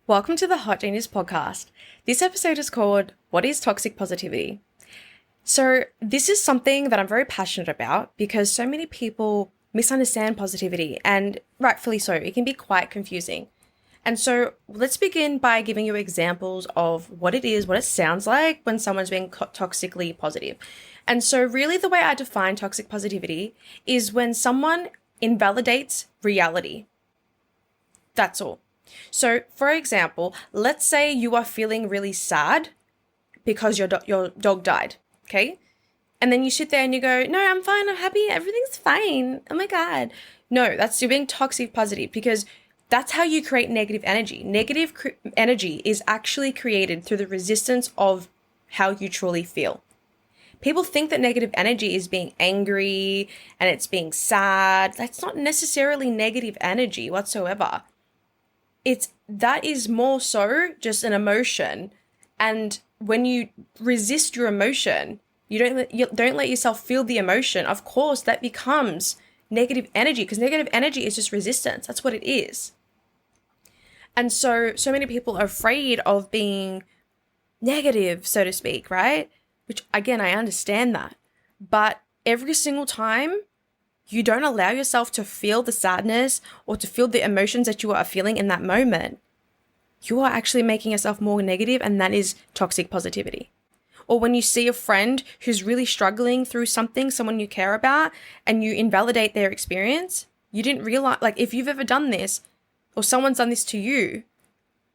Welcome to the Hot Genius podcast. This episode is called What is Toxic Positivity? So this is something that I'm very passionate about because so many people misunderstand positivity, and rightfully so. It can be quite confusing. And so let's begin by giving you examples of what it is, what it sounds like when someone's being toxically positive. And so really the way I define toxic positivity is when someone invalidates reality. That's all. So, for example, let's say you are feeling really sad because your dog died, okay? And then you sit there and you go, no, I'm fine, I'm happy, everything's fine. Oh my God. No, that's you being toxic positive because that's how you create negative energy. Negative energy is actually created through the resistance of how you truly feel. People think that negative energy is being angry and it's being sad. That's not necessarily negative energy whatsoever. That is more so just an emotion. And when you resist your emotion, you don't let yourself feel the emotion. Of course, that becomes negative energy because negative energy is just resistance. That's what it is. And so many people are afraid of being negative, so to speak, right? Which again, I understand that. But every single time you don't allow yourself to feel the sadness or to feel the emotions that you are feeling in that moment, you are actually making yourself more negative, and that is toxic positivity. Or when you see a friend who's really struggling through something, someone you care about, and you invalidate their experience, you didn't realize, like if you've ever done this or someone's done this to you,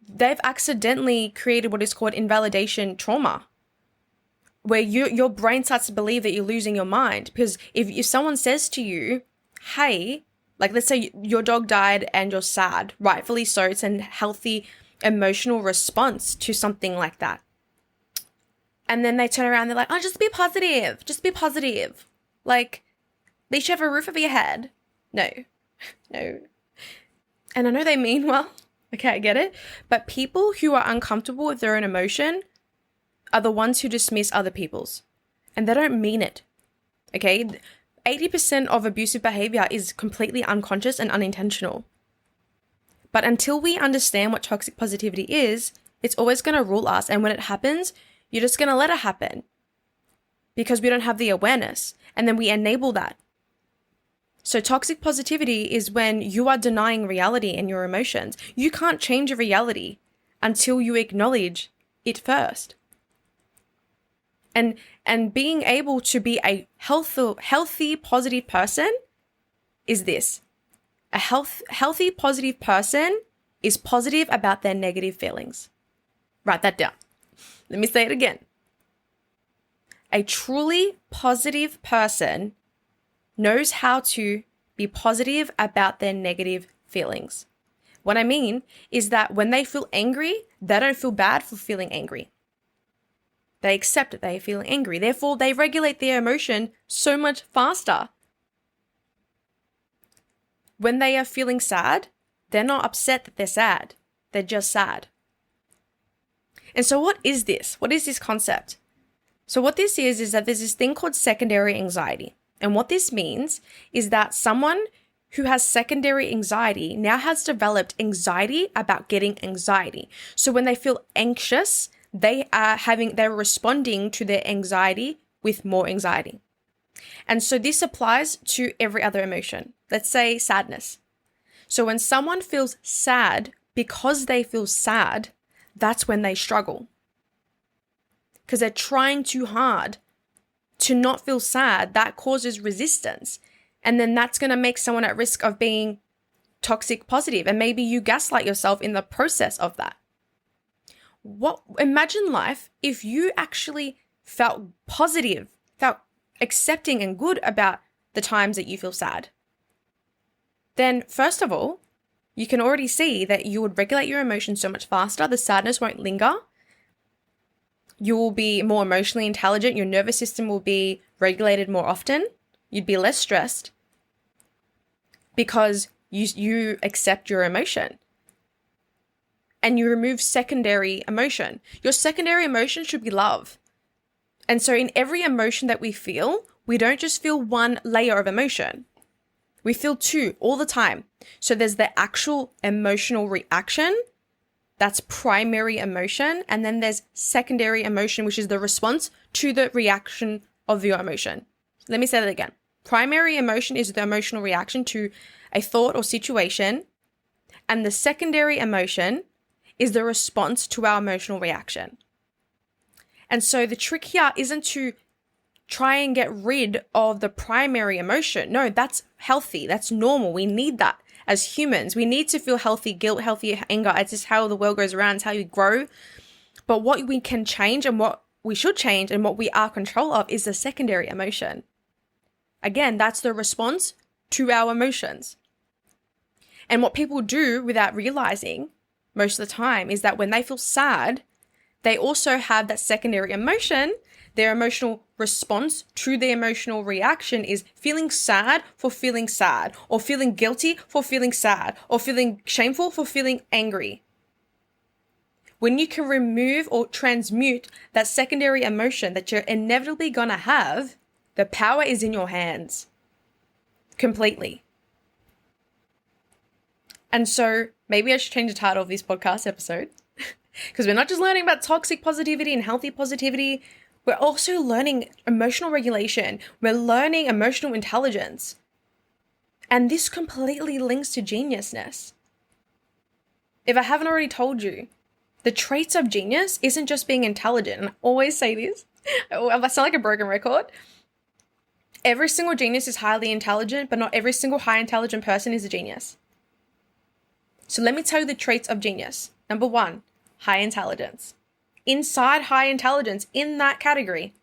they've accidentally created what is called invalidation trauma, where your brain starts to believe that you're losing your mind. Because if someone says to you, hey, like let's say your dog died and you're sad, rightfully so, it's a healthy emotional response to something like that. And then they turn around, they're like, oh, just be positive. Just be positive. Like, at least you have a roof over your head. No. And I know they mean well. Okay, I get it. But people who are uncomfortable with their own emotion are the ones who dismiss other people's. And they don't mean it. Okay? 80% of abusive behavior is completely unconscious and unintentional. But until we understand what toxic positivity is, it's always going to rule us. And when it happens, you're just going to let it happen because we don't have the awareness. And then we enable that. So toxic positivity is when you are denying reality and your emotions. You can't change a reality until you acknowledge it first. And being able to be a healthy, positive person is this. A healthy, positive person is positive about their negative feelings. Write that down. Let me say it again. A truly positive person knows how to be positive about their negative feelings. What I mean is that when they feel angry, they don't feel bad for feeling angry. They accept that they are feeling angry. Therefore, they regulate their emotion so much faster. When they are feeling sad, they're not upset that they're sad. They're just sad. And so what is this? What is this concept? So what this is that there's this thing called secondary anxiety. And what this means is that someone who has secondary anxiety now has developed anxiety about getting anxiety. So when they feel anxious, they're responding to their anxiety with more anxiety. And so this applies to every other emotion. Let's say sadness. So when someone feels sad because they feel sad, that's when they struggle. Because they're trying too hard to not feel sad. That causes resistance. And then that's going to make someone at risk of being toxic positive. And maybe you gaslight yourself in the process of that. Imagine life if you actually felt positive, felt accepting and good about the times that you feel sad. Then first of all, you can already see that you would regulate your emotions so much faster. The sadness won't linger. You will be more emotionally intelligent. Your nervous system will be regulated more often. You'd be less stressed because you accept your emotion. And you remove secondary emotion. Your secondary emotion should be love. And so in every emotion that we feel, we don't just feel one layer of emotion. We feel two all the time. So there's the actual emotional reaction That's primary emotion. And then there's secondary emotion, which is the response to the reaction of your emotion. Let me say that again. Primary emotion is the emotional reaction to a thought or situation. And the secondary emotion is the response to our emotional reaction. And so the trick here isn't to try and get rid of the primary emotion. No, that's healthy. That's normal. We need that as humans. We need to feel healthy guilt, healthy anger. It's just how the world goes around. It's how you grow. But what we can change and what we should change and what we are control of is the secondary emotion. Again, that's the response to our emotions. And what people do without realizing most of the time is that when they feel sad, they also have that secondary emotion. Their emotional response to the emotional reaction is feeling sad for feeling sad, or feeling guilty for feeling sad, or feeling shameful for feeling angry. When you can remove or transmute that secondary emotion that you're inevitably gonna have, the power is in your hands completely. And so maybe I should change the title of this podcast episode because we're not just learning about toxic positivity and healthy positivity. We're also learning emotional regulation. We're learning emotional intelligence. And this completely links to geniusness. If I haven't already told you, the traits of genius isn't just being intelligent. And I always say this. I sound like a broken record. Every single genius is highly intelligent, but not every single high intelligent person is a genius. So let me tell you the traits of genius. Number 1, high intelligence. Inside high intelligence, in that category,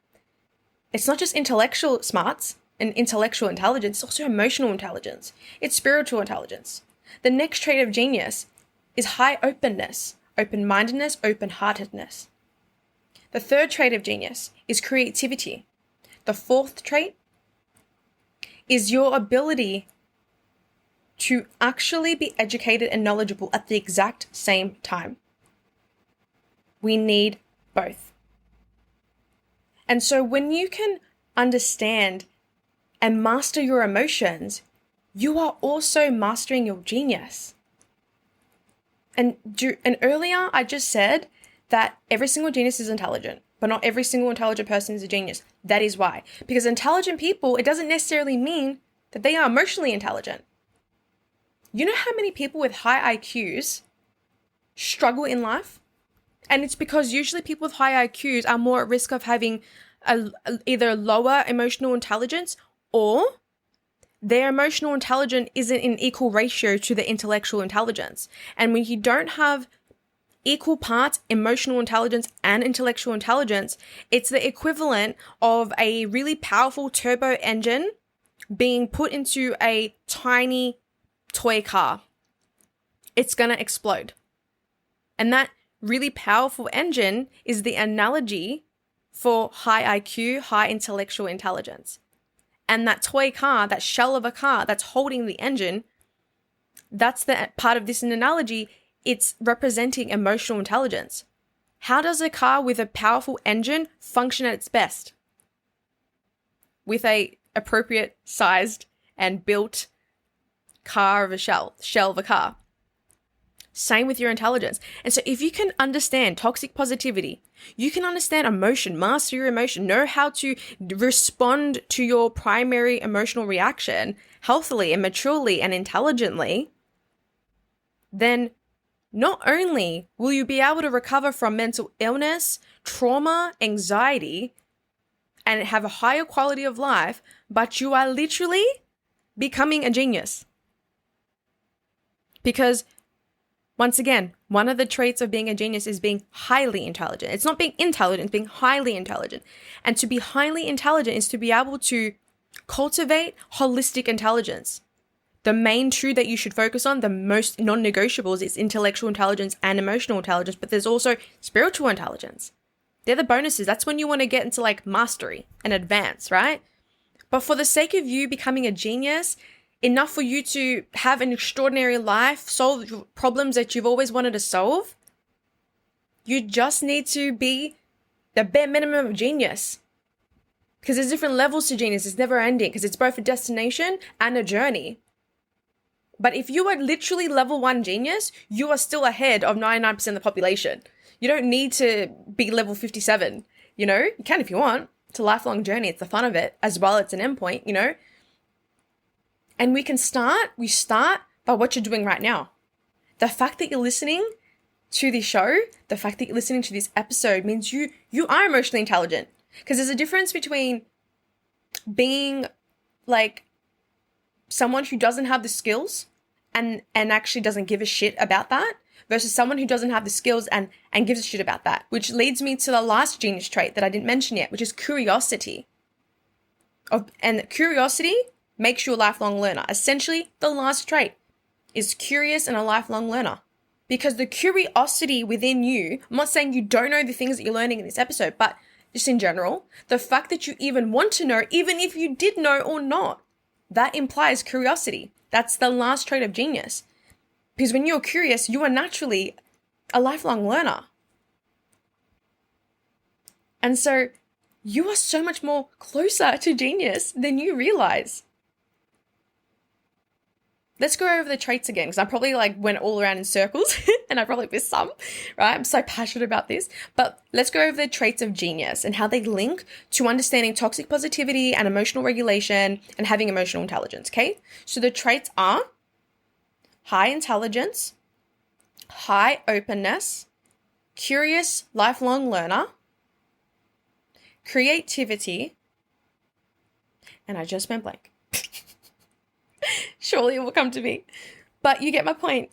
it's not just intellectual smarts and intellectual intelligence, it's also emotional intelligence. It's spiritual intelligence. The next trait of genius is high openness, open-mindedness, open-heartedness. The third trait of genius is creativity. The fourth trait is your ability to actually be educated and knowledgeable at the exact same time. We need both. And so when you can understand and master your emotions, you are also mastering your genius. And earlier I just said that every single genius is intelligent, but not every single intelligent person is a genius. That is why. Because intelligent people, it doesn't necessarily mean that they are emotionally intelligent. You know how many people with high IQs struggle in life? And it's because usually people with high IQs are more at risk of having either lower emotional intelligence, or their emotional intelligence isn't in equal ratio to the intellectual intelligence. And when you don't have equal parts emotional intelligence and intellectual intelligence, it's the equivalent of a really powerful turbo engine being put into a tiny toy car. It's going to explode. And that really powerful engine is the analogy for high IQ, high intellectual intelligence. And that toy car, that shell of a car that's holding the engine, that's the part of this analogy. It's representing emotional intelligence. How does a car with a powerful engine function at its best? With a appropriate sized and built car of a shell of a car. Same with your intelligence. And so if you can understand toxic positivity, you can understand emotion, master your emotion, know how to respond to your primary emotional reaction healthily and maturely and intelligently, then not only will you be able to recover from mental illness, trauma, anxiety, and have a higher quality of life, but you are literally becoming a genius. Because once again, one of the traits of being a genius is being highly intelligent. It's not being intelligent, it's being highly intelligent. And to be highly intelligent is to be able to cultivate holistic intelligence. The main two that you should focus on, the most non-negotiables, is intellectual intelligence and emotional intelligence, but there's also spiritual intelligence. They're the bonuses. That's when you want to get into like mastery and advance, right? But for the sake of you becoming a genius, enough for you to have an extraordinary life, solve problems that you've always wanted to solve, you just need to be the bare minimum of genius. Because there's different levels to genius. It's never ending because it's both a destination and a journey. But if you are literally level 1 genius, you are still ahead of 99% of the population. You don't need to be level 57, you know? You can if you want. It's a lifelong journey. It's the fun of it. As well, it's an endpoint, you know? And we start by what you're doing right now. The fact that you're listening to this show, the fact that you're listening to this episode means you are emotionally intelligent. Because there's a difference between being like someone who doesn't have the skills and actually doesn't give a shit about that versus someone who doesn't have the skills and gives a shit about that, which leads me to the last genius trait that I didn't mention yet, which is curiosity. And curiosity makes you a lifelong learner. Essentially, the last trait is curious and a lifelong learner. Because the curiosity within you, I'm not saying you don't know the things that you're learning in this episode, but just in general, the fact that you even want to know, even if you did know or not, that implies curiosity. That's the last trait of genius. Because when you're curious, you are naturally a lifelong learner. And so you are so much more closer to genius than you realize. Let's go over the traits again, because I probably went all around in circles and I probably missed some, right? I'm so passionate about this. But let's go over the traits of genius and how they link to understanding toxic positivity and emotional regulation and having emotional intelligence, okay? So the traits are high intelligence, high openness, curious lifelong learner, creativity, and I just went blank. Surely it will come to me. But you get my point.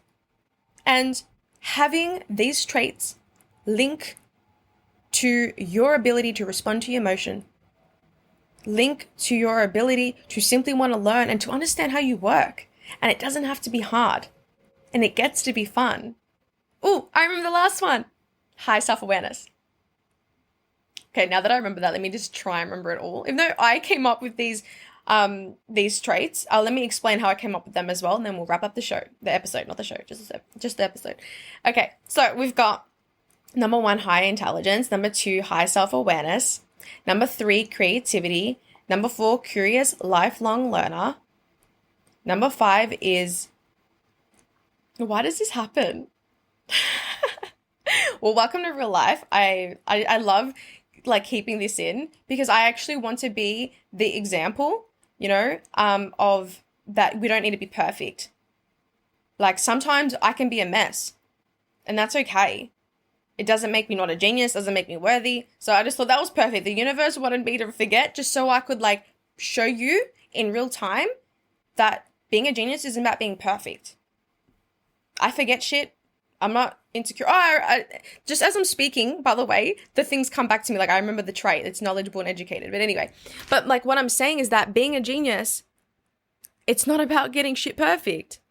And having these traits link to your ability to respond to your emotion, link to your ability to simply want to learn and to understand how you work. And it doesn't have to be hard. And it gets to be fun. Oh, I remember the last one. High self-awareness. Okay, now that I remember that, let me just try and remember it all. Even though I came up with these traits, let me explain how I came up with them as well, and then we'll wrap up the episode, not the show, just the episode. Okay, so we've got number 1, high intelligence, number 2, high self-awareness, number 3, creativity, number 4, curious lifelong learner, number 5 is, why does this happen? Well, welcome to real life. I love keeping this in because I actually want to be the example, of that we don't need to be perfect. Sometimes I can be a mess and that's okay. It doesn't make me not a genius, doesn't make me worthy. So I just thought that was perfect. The universe wanted me to forget just so I could show you in real time that being a genius isn't about being perfect. I forget shit. I'm not insecure. Just as I'm speaking, by the way, the things come back to me. I remember the trait. It's knowledgeable and educated. But anyway, what I'm saying is that being a genius, it's not about getting shit perfect.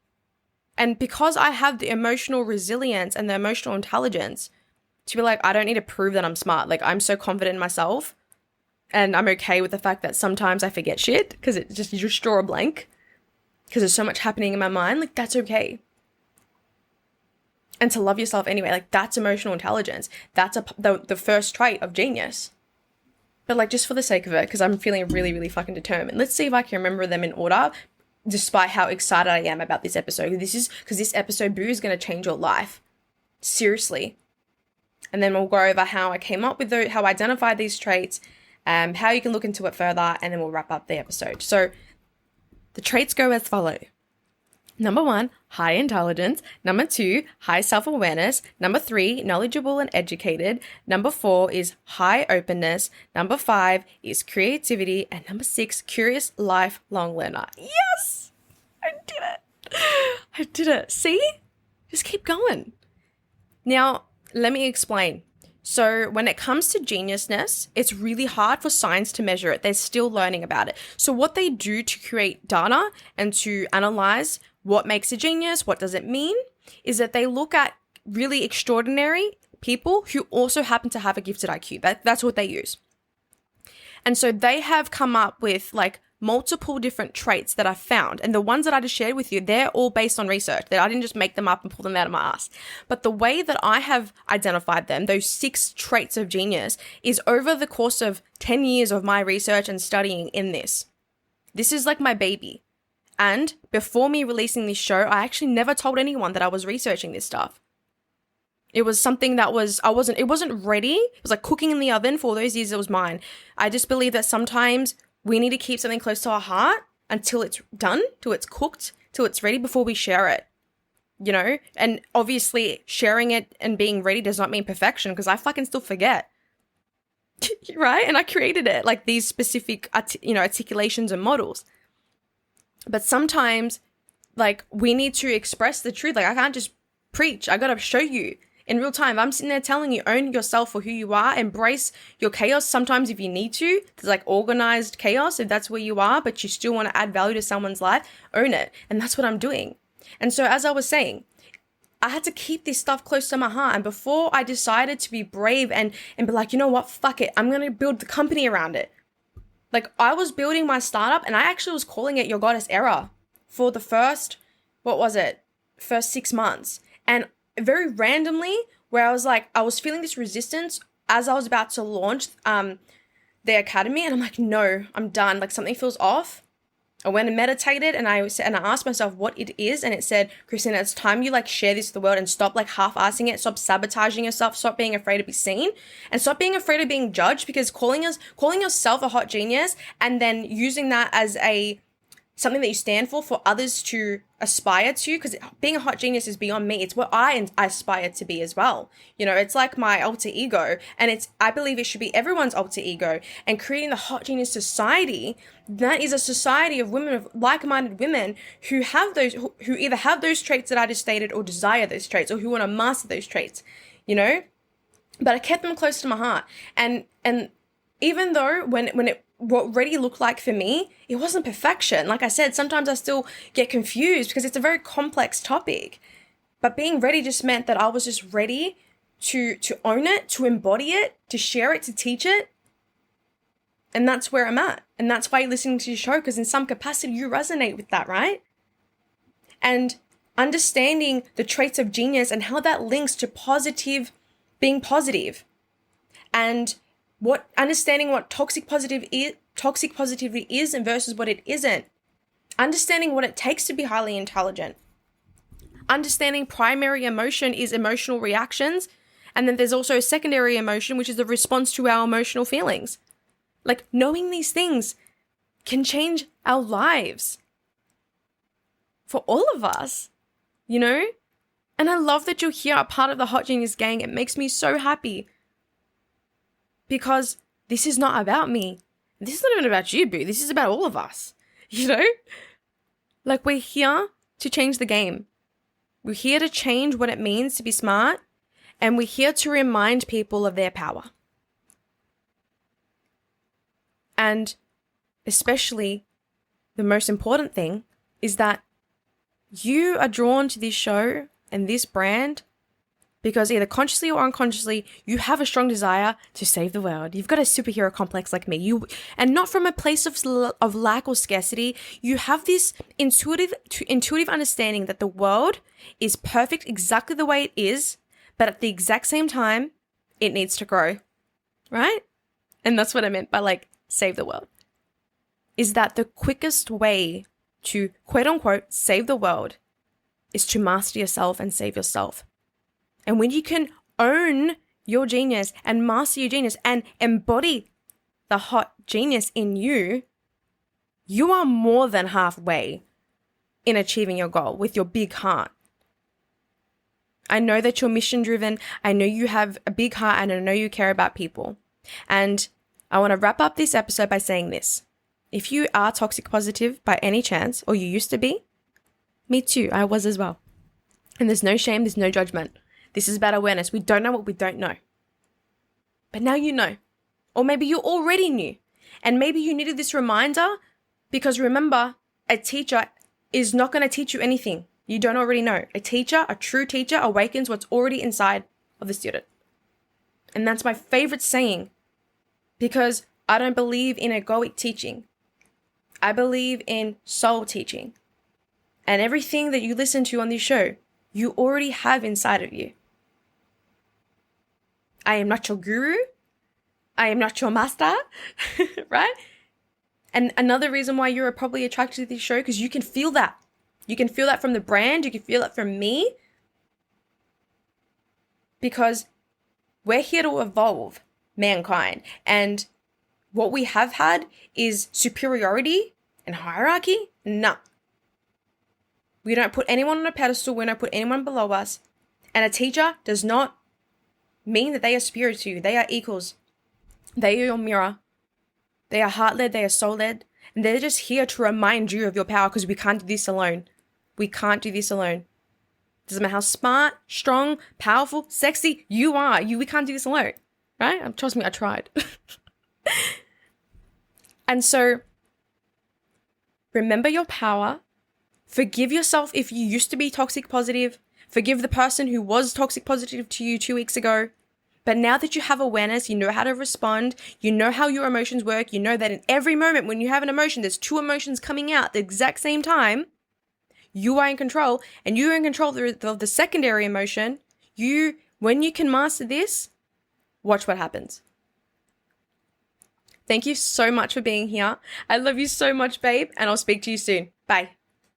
And because I have the emotional resilience and the emotional intelligence to be I don't need to prove that I'm smart. I'm so confident in myself and I'm okay with the fact that sometimes I forget shit because you just draw a blank because there's so much happening in my mind. That's okay. And to love yourself anyway, that's emotional intelligence. That's the first trait of genius. But just for the sake of it, because I'm feeling really, really fucking determined, let's see if I can remember them in order, despite how excited I am about this episode. Because this episode, boo, is going to change your life. Seriously. And then we'll go over how I came up with how I identified these traits, how you can look into it further, and then we'll wrap up the episode. So the traits go as follow. Number 1, high intelligence. Number 2, high self-awareness. Number 3, knowledgeable and educated. Number 4 is high openness. Number 5 is creativity. And number 6, curious lifelong learner. Yes! I did it. I did it. See? Just keep going. Now, let me explain. So when it comes to geniusness, it's really hard for science to measure it. They're still learning about it. So what they do to create data and to analyze what makes a genius, what does it mean, is that they look at really extraordinary people who also happen to have a gifted IQ. That's what they use. And so they have come up with multiple different traits that I've found. And the ones that I just shared with you, they're all based on research. That I didn't just make them up and pull them out of my ass. But the way that I have identified them, those 6 traits of genius, is over the course of 10 years of my research and studying in this. This is my baby. And before me releasing this show, I actually never told anyone that I was researching this stuff. It was something that it wasn't ready. It was like cooking in the oven. For all those years, it was mine. I just believe that sometimes we need to keep something close to our heart until it's done, till it's cooked, till it's ready before we share it. You know? And obviously sharing it and being ready does not mean perfection, because I fucking still forget. Right? And I created it, like these specific, articulations and models. But sometimes, like, we need to express the truth. Like, I can't just preach. I gotta show you in real time. I'm sitting there telling you, own yourself for who you are, embrace your chaos. Sometimes if you need to, there's like organized chaos, if that's where you are, but you still want to add value to someone's life, own it. And that's what I'm doing. And so as I was saying, I had to keep this stuff close to my heart. And before I decided to be brave and be like, you know what, fuck it, I'm going to build the company around it. Like, I was building my startup, and I actually was calling it Your Goddess Era for the first 6 months. And very randomly, where I was like, I was feeling this resistance as I was about to launch the academy. And I'm like, no, I'm done. Like, something feels off. I went and meditated, and I asked myself what it is. And it said, Christina, it's time you like share this to the world and stop like half-assing it. Stop sabotaging yourself. Stop being afraid to be seen, and stop being afraid of being judged, because calling yourself a hot genius and then using that as something that you stand for others to aspire to, because being a hot genius is beyond me. It's what I aspire to be as well. You know, it's like my alter ego, and I believe it should be everyone's alter ego. And creating the hot genius society, that is a society of women, of like-minded women who either have those traits that I just stated, or desire those traits, or who want to master those traits, you know? But I kept them close to my heart. And even though what ready looked like for me, it wasn't perfection. Like I said, sometimes I still get confused because it's a very complex topic. But being ready just meant that I was just ready to own it, to embody it, to share it, to teach it. And that's where I'm at. And that's why you're listening to your show, because in some capacity you resonate with that, right? And understanding the traits of genius and how that links to being positive. And understanding what toxic positivity is and versus what it isn't. Understanding what it takes to be highly intelligent. Understanding primary emotion is emotional reactions. And then there's also a secondary emotion, which is the response to our emotional feelings. Like, knowing these things can change our lives for all of us, you know? And I love that you're here, a part of the Hot Genius gang. It makes me so happy. Because this is not about me. This is not even about you, boo. This is about all of us, you know? Like, we're here to change the game. We're here to change what it means to be smart. And we're here to remind people of their power. And especially, the most important thing is that you are drawn to this show and this brand because either consciously or unconsciously, you have a strong desire to save the world. You've got a superhero complex like me. And not from a place of lack or scarcity. You have this intuitive understanding that the world is perfect exactly the way it is, but at the exact same time, it needs to grow, right? And that's what I meant by like, save the world. Is that the quickest way to quote unquote save the world is to master yourself and save yourself. And when you can own your genius and master your genius and embody the hot genius in you, you are more than halfway in achieving your goal with your big heart. I know that you're mission driven. I know you have a big heart, and I know you care about people. And I want to wrap up this episode by saying this. If you are toxic positive by any chance, or you used to be, me too, I was as well. And there's no shame, there's no judgment. This is about awareness. We don't know what we don't know. But now you know. Or maybe you already knew. And maybe you needed this reminder because remember, a teacher is not going to teach you anything you don't already know. A true teacher awakens what's already inside of the student. And that's my favorite saying because I don't believe in egoic teaching. I believe in soul teaching. And everything that you listen to on this show, you already have inside of you. I am not your guru. I am not your master, right? And another reason why you're probably attracted to this show, because you can feel that. You can feel that from the brand. You can feel that from me. Because we're here to evolve mankind. And what we have had is superiority and hierarchy. Nah. We don't put anyone on a pedestal. We don't put anyone below us. And a teacher does not mean that they are superior to you. They are equals. They are your mirror. They are heart-led. They are soul-led. And they're just here to remind you of your power, because we can't do this alone. We can't do this alone. Doesn't matter how smart, strong, powerful, sexy you are. We can't do this alone. Right? Trust me, I tried. And so, remember your power. Forgive yourself if you used to be toxic positive. Forgive the person who was toxic positive to you 2 weeks ago. But now that you have awareness, you know how to respond, you know how your emotions work, you know that in every moment when you have an emotion, there's two emotions coming out at the exact same time. You are in control, and you are in control of the secondary emotion. When you can master this, watch what happens. Thank you so much for being here. I love you so much, babe, and I'll speak to you soon. Bye.